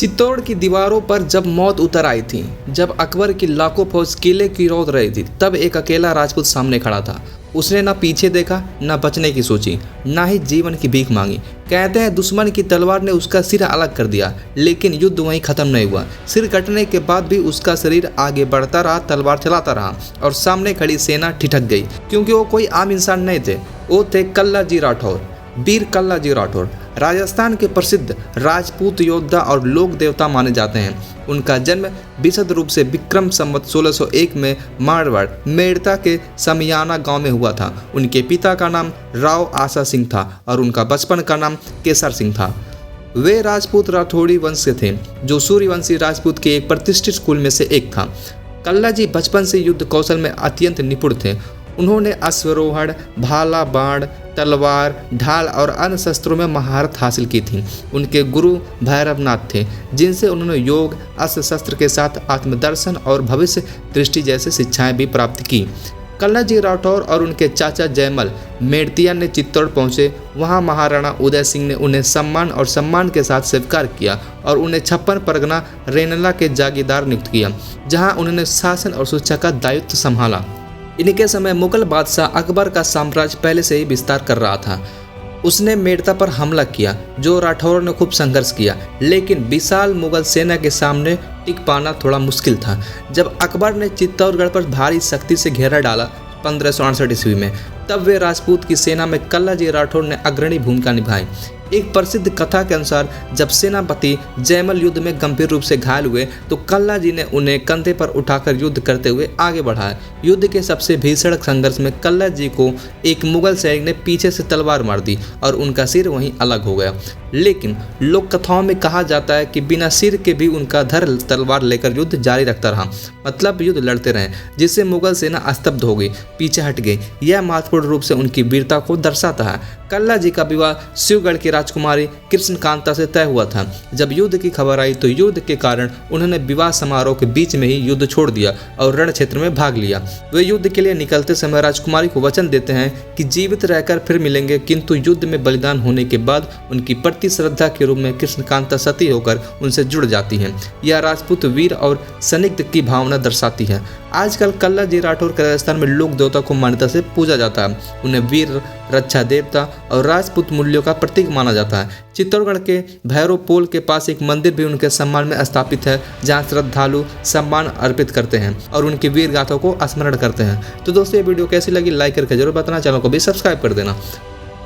चित्तौड़ की दीवारों पर जब मौत उतर आई थी, जब अकबर की लाखों फौज किले की रौंद रही थी, तब एक अकेला राजपूत सामने खड़ा था। उसने ना पीछे देखा, ना बचने की सोची, ना ही जीवन की भीख मांगी। कहते हैं दुश्मन की तलवार ने उसका सिर अलग कर दिया, लेकिन युद्ध वहीं खत्म नहीं हुआ। सिर कटने के बाद भी उसका शरीर आगे बढ़ता रहा, तलवार चलाता रहा और सामने खड़ी सेना ठिठक गई, क्योंकि वो कोई आम इंसान नहीं थे। वो थे कल्ला जी राठौर, वीर कल्ला जी राठौर। राजस्थान के प्रसिद्ध राजपूत योद्धा और लोक देवता माने जाते हैं। उनका जन्म विशद रूप से विक्रम संवत 1601 में मारवाड़ मेड़ता के समियाना गांव में हुआ था। उनके पिता का नाम राव आसा सिंह था और उनका बचपन का नाम केसर सिंह था। वे राजपूत राठौड़ी वंश से थे, जो सूर्यवंशी राजपूत के एक प्रतिष्ठित कुल में से एक था। कल्ला जी बचपन से युद्ध कौशल में अत्यंत निपुण थे। उन्होंने अश्वरोहण, भाला, बाण, तलवार, ढाल और अन्य शस्त्रों में महारत हासिल की थी। उनके गुरु भैरवनाथ थे, जिनसे उन्होंने योग, अस्त्र शस्त्र के साथ आत्मदर्शन और भविष्य दृष्टि जैसी शिक्षाएं भी प्राप्त की। कल्ला जी राठौर और उनके चाचा जयमल मेड़तिया ने चित्तौड़ पहुंचे। वहां महाराणा उदय सिंह ने उन्हें सम्मान के साथ स्वीकार किया और उन्हें 56 परगना रेनला के जागीरदार नियुक्त किया, जहां उन्होंने शासन और शिक्षा का दायित्व संभाला। इनके समय मुगल बादशाह अकबर का साम्राज्य पहले से ही विस्तार कर रहा था। उसने मेड़ता पर हमला किया, जो राठौरों ने खूब संघर्ष किया, लेकिन विशाल मुगल सेना के सामने टिक पाना थोड़ा मुश्किल था। जब अकबर ने चित्तौड़गढ़ पर भारी शक्ति से घेरा डाला 1568 ईस्वी में, तब वे राजपूत की सेना में कल्ला जी राठौर ने अग्रणी भूमिका निभाई। एक प्रसिद्ध कथा के अनुसार जब सेनापति जयमल युद्ध में गंभीर रूप से घायल हुए, तो कल्ला जी ने उन्हें कंधे पर उठाकर युद्ध करते हुए आगे बढ़ाया। युद्ध के सबसे भीषण संघर्ष में कल्ला जी को एक मुगल सैनिक ने पीछे से तलवार मार दी और उनका सिर वहीं अलग हो गया। लेकिन लोक कथाओं में कहा जाता है कि बिना सिर के भी उनका धर तलवार लेकर युद्ध जारी रखता रहा, मतलब युद्ध लड़ते रहे, जिससे मुगल सेना स्तब्ध हो गई, पीछे हट गई। यह महत्वपूर्ण रूप से उनकी वीरता को दर्शाता है। कल्ला जी का विवाह शिवगढ़ की राजकुमारी कृष्णकांता से तय हुआ था। जब युद्ध की खबर आई तो युद्ध के कारण उन्होंने विवाह समारोह के बीच में ही युद्ध छोड़ दिया और रण क्षेत्र में भाग लिया। वे युद्ध के लिए निकलते समय राजकुमारी को वचन देते हैं कि जीवित रहकर फिर मिलेंगे, किंतु युद्ध में बलिदान होने के बाद उनकी प्रति श्रद्धा के रूप में कृष्णकांता सती होकर उनसे जुड़ जाती हैं। यह राजपूत वीर और सनिग्ध की भावना दर्शाती है। आजकल कल्ला जी राठौर के राजस्थान में लोक देवता को मान्यता से पूजा जाता है। उन्हें वीर, रक्षा देवता और राजपूत मूल्यों का प्रतीक माना जाता है। चित्तौड़गढ़ के भैरव पोल के पास एक मंदिर भी उनके सम्मान में स्थापित है, जहां श्रद्धालु सम्मान अर्पित करते हैं और उनकी वीर गाथाओं को स्मरण करते हैं। तो दोस्तों, ये वीडियो कैसी लगी लाइक करके जरूर बताना, चैनल को भी सब्सक्राइब कर देना।